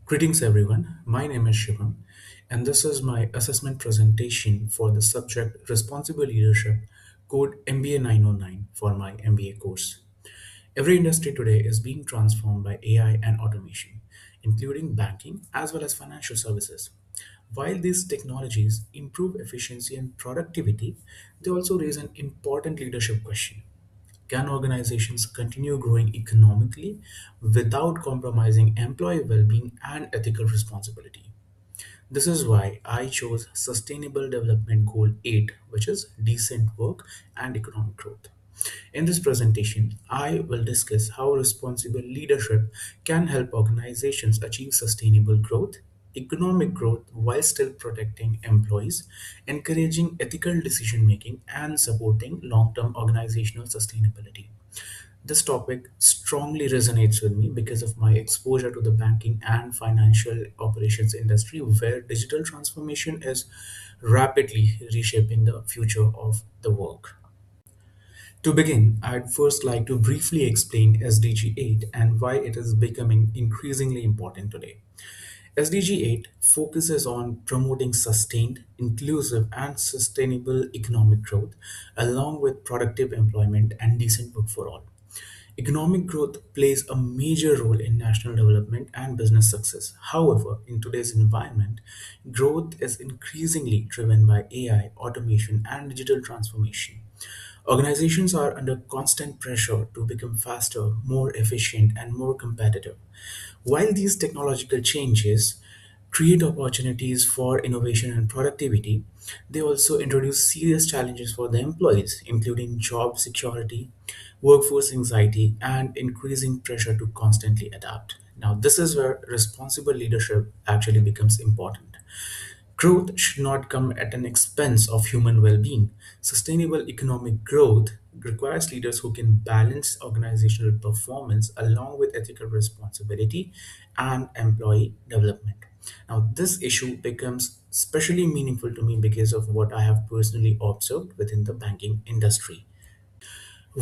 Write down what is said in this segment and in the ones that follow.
Greetings, everyone. My name is Shivam, and this is my assessment presentation for the subject Responsible Leadership, code MBA 909 for my MBA course. Every industry today is being transformed by AI and automation, including banking as well as financial services. While these technologies improve efficiency and productivity, they also raise an important leadership question. Can organizations continue growing economically without compromising employee well being and ethical responsibility? This is why I chose Sustainable Development Goal 8, which is decent work and economic growth. In this presentation, I will discuss how responsible leadership can help organizations achieve sustainable growth, economic growth while still protecting employees, encouraging ethical decision making, and supporting long term organizational sustainability. This topic strongly resonates with me because of my exposure to the banking and financial operations industry, where digital transformation is rapidly reshaping the future of the work. To begin, I'd first like to briefly explain SDG 8 and why it is becoming increasingly important today. SDG 8 focuses on promoting sustained, inclusive, and sustainable economic growth, along with productive employment and decent work for all. Economic growth plays a major role in national development and business success. However, in today's environment, growth is increasingly driven by AI, automation, and digital transformation. Organizations are under constant pressure to become faster, more efficient, and more competitive. While these technological changes create opportunities for innovation and productivity, they also introduce serious challenges for the employees, including job security, workforce anxiety, and increasing pressure to constantly adapt. Now, this is where responsible leadership actually becomes important. Growth should not come at an expense of human well being. Sustainable economic growth requires leaders who can balance organizational performance along with ethical responsibility and employee development. Now, this issue becomes especially meaningful to me because of what I have personally observed within the banking industry.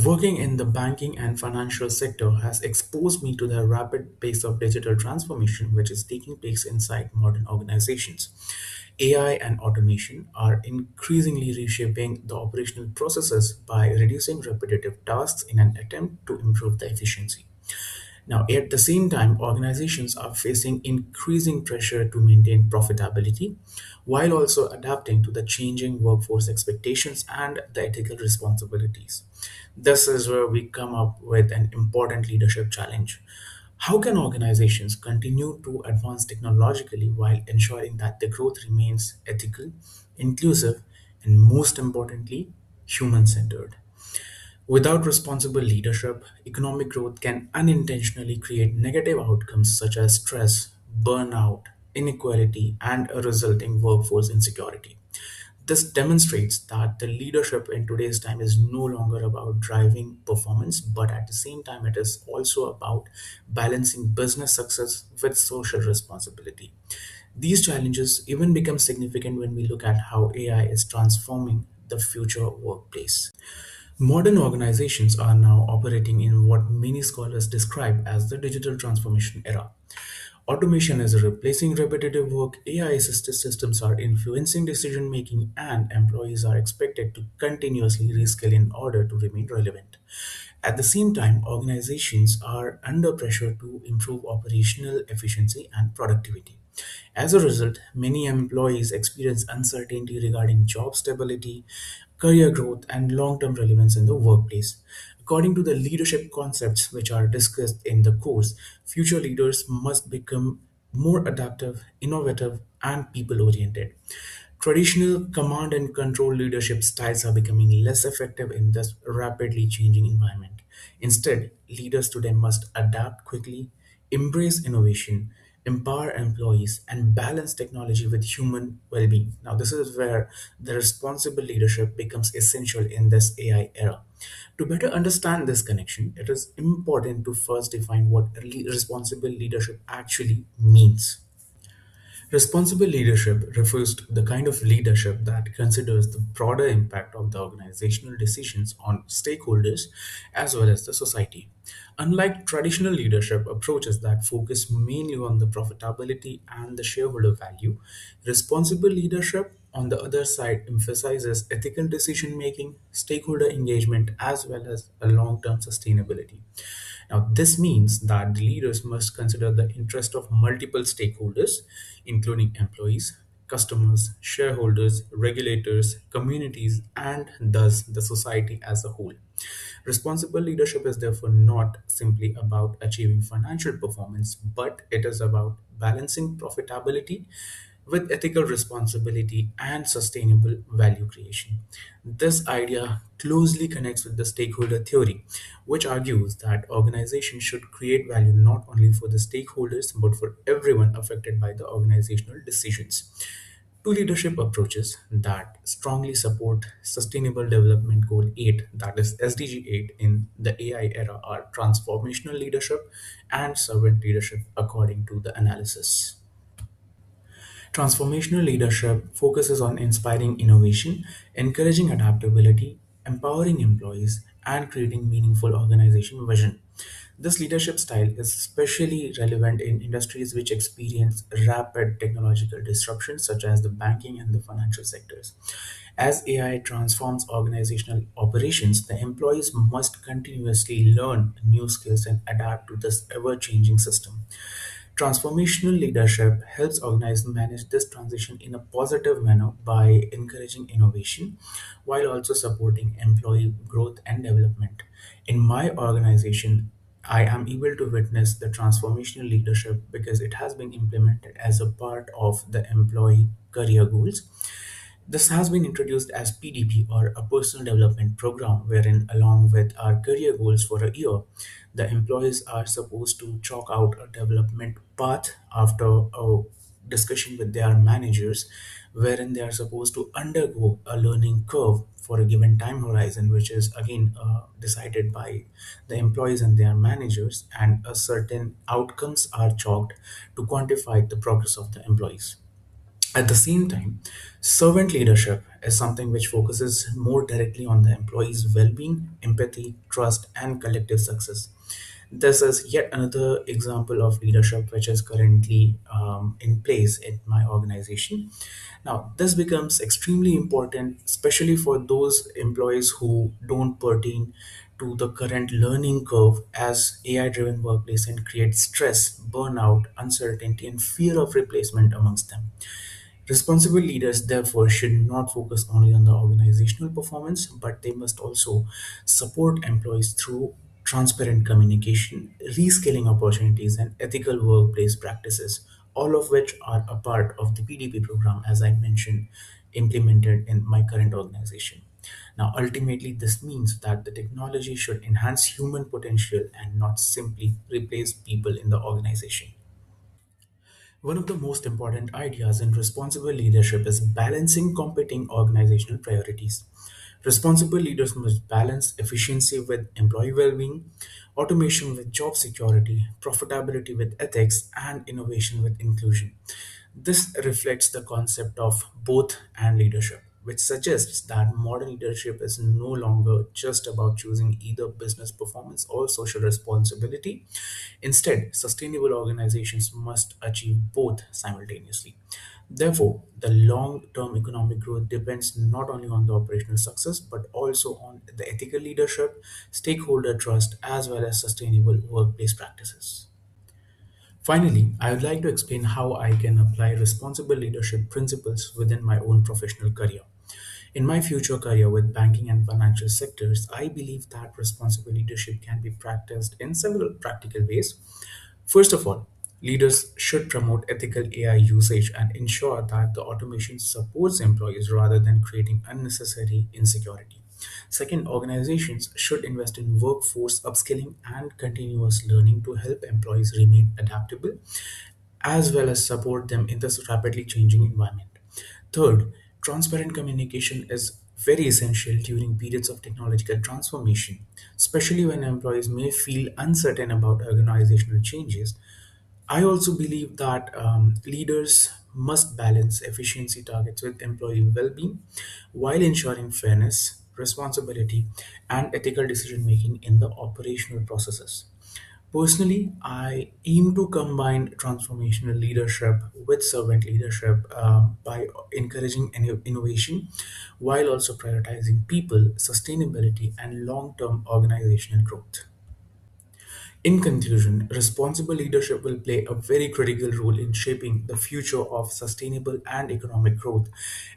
Working in the banking and financial sector has exposed me to the rapid pace of digital transformation which is taking place inside modern organizations. AI and automation are increasingly reshaping the operational processes by reducing repetitive tasks in an attempt to improve the efficiency. Now, at the same time, organizations are facing increasing pressure to maintain profitability while also adapting to the changing workforce expectations and the ethical responsibilities. This is where we come up with an important leadership challenge. How can organizations continue to advance technologically while ensuring that the growth remains ethical, inclusive, and most importantly, human centered? Without responsible leadership, economic growth can unintentionally create negative outcomes such as stress, burnout, inequality, and a resulting workforce insecurity. This demonstrates that the leadership in today's time is no longer about driving performance, but at the same time, it is also about balancing business success with social responsibility. These challenges even become significant when we look at how AI is transforming the future workplace. Modern organizations are now operating in what many scholars describe as the digital transformation era. Automation is replacing repetitive work, AI assisted systems are influencing decision making, and employees are expected to continuously reskill in order to remain relevant. At the same time, organizations are under pressure to improve operational efficiency and productivity. As a result, many employees experience uncertainty regarding job stability, career growth, and long term relevance in the workplace. According to the leadership concepts which are discussed in the course, future leaders must become more adaptive, innovative, and people oriented. Traditional command and control leadership styles are becoming less effective in this rapidly changing environment. Instead, leaders today must adapt quickly, embrace innovation, empower employees, and balance technology with human well being. Now, this is where the responsible leadership becomes essential in this AI era. To better understand this connection, it is important to first define what responsible leadership actually means. Responsible leadership refers to the kind of leadership that considers the broader impact of the organizational decisions on stakeholders as well as the society. Unlike traditional leadership approaches that focus mainly on the profitability and the shareholder value, responsible leadership, on the other side, emphasizes ethical decision making, stakeholder engagement, as well as a long term sustainability. Now, this means that the leaders must consider the interest of multiple stakeholders, including employees, customers, shareholders, regulators, communities, and thus the society as a whole. Responsible leadership is therefore not simply about achieving financial performance, but it is about balancing profitability with ethical responsibility and sustainable value creation. This idea closely connects with the stakeholder theory, which argues that organizations should create value not only for the stakeholders but for everyone affected by the organizational decisions. Two leadership approaches that strongly support Sustainable Development Goal 8, that is SDG 8, in the AI era are transformational leadership and servant leadership, according to the analysis. Transformational leadership focuses on inspiring innovation, encouraging adaptability, empowering employees, and creating meaningful organization vision. This leadership style is especially relevant in industries which experience rapid technological disruptions, such as the banking and the financial sectors. As AI transforms organizational operations, the employees must continuously learn new skills and adapt to this ever changing system. Transformational leadership helps organizations manage this transition in a positive manner by encouraging innovation while also supporting employee growth and development. In my organization, I am able to witness the transformational leadership because it has been implemented as a part of the employee career goals. This has been introduced as PDP, or a personal development program, wherein, along with our career goals for a year, the employees are supposed to chalk out a development path after a discussion with their managers, wherein they are supposed to undergo a learning curve for a given time horizon, which is again decided by the employees and their managers, and a certain outcomes are chalked to quantify the progress of the employees. At the same time, servant leadership is something which focuses more directly on the employee's well being, empathy, trust, and collective success. This is yet another example of leadership which is currently in place in my organization. Now, this becomes extremely important, especially for those employees who don't pertain to the current learning curve, as AI driven workplace can create stress, burnout, uncertainty, and fear of replacement amongst them. Responsible leaders, therefore, should not focus only on the organizational performance, but they must also support employees through transparent communication, reskilling opportunities, and ethical workplace practices, all of which are a part of the PDP program, as I mentioned, implemented in my current organization. Now, ultimately, this means that the technology should enhance human potential and not simply replace people in the organization. One of the most important ideas in responsible leadership is balancing competing organizational priorities. Responsible leaders must balance efficiency with employee well being, automation with job security, profitability with ethics, and innovation with inclusion. This reflects the concept of both and leadership, which suggests that modern leadership is no longer just about choosing either business performance or social responsibility. Instead, sustainable organizations must achieve both simultaneously. Therefore, the long term economic growth depends not only on the operational success but also on the ethical leadership, stakeholder trust, as well as sustainable workplace practices. Finally, I would like to explain how I can apply responsible leadership principles within my own professional career. In my future career with banking and financial sectors, I believe that responsible leadership can be practiced in several practical ways. First of all, leaders should promote ethical AI usage and ensure that the automation supports employees rather than creating unnecessary insecurity. Second, organizations should invest in workforce upskilling and continuous learning to help employees remain adaptable as well as support them in this rapidly changing environment. Third, transparent communication is very essential during periods of technological transformation, especially when employees may feel uncertain about organizational changes. I also believe that leaders must balance efficiency targets with employee well being while ensuring fairness, responsibility, and ethical decision making in the operational processes. Personally, I aim to combine transformational leadership with servant leadership by encouraging innovation while also prioritizing people, sustainability, and long term organizational growth. In conclusion, responsible leadership will play a very critical role in shaping the future of sustainable and economic growth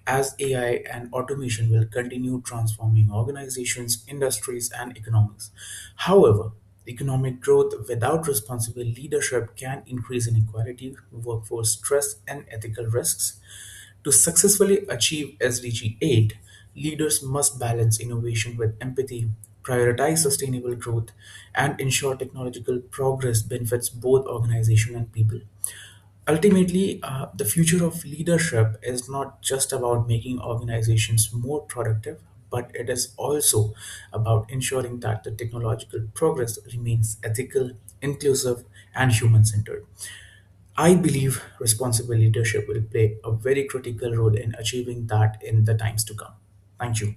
as AI and automation will continue transforming organizations, industries, and economies. However, economic growth without responsible leadership can increase inequality, workforce stress, and ethical risks. To successfully achieve SDG 8, leaders must balance innovation with empathy, prioritize sustainable growth, and ensure technological progress benefits both organization and people. Ultimately, the future of leadership is not just about making organizations more productive, but it is also about ensuring that the technological progress remains ethical, inclusive, and human centered. I believe responsible leadership will play a very critical role in achieving that in the times to come. Thank you.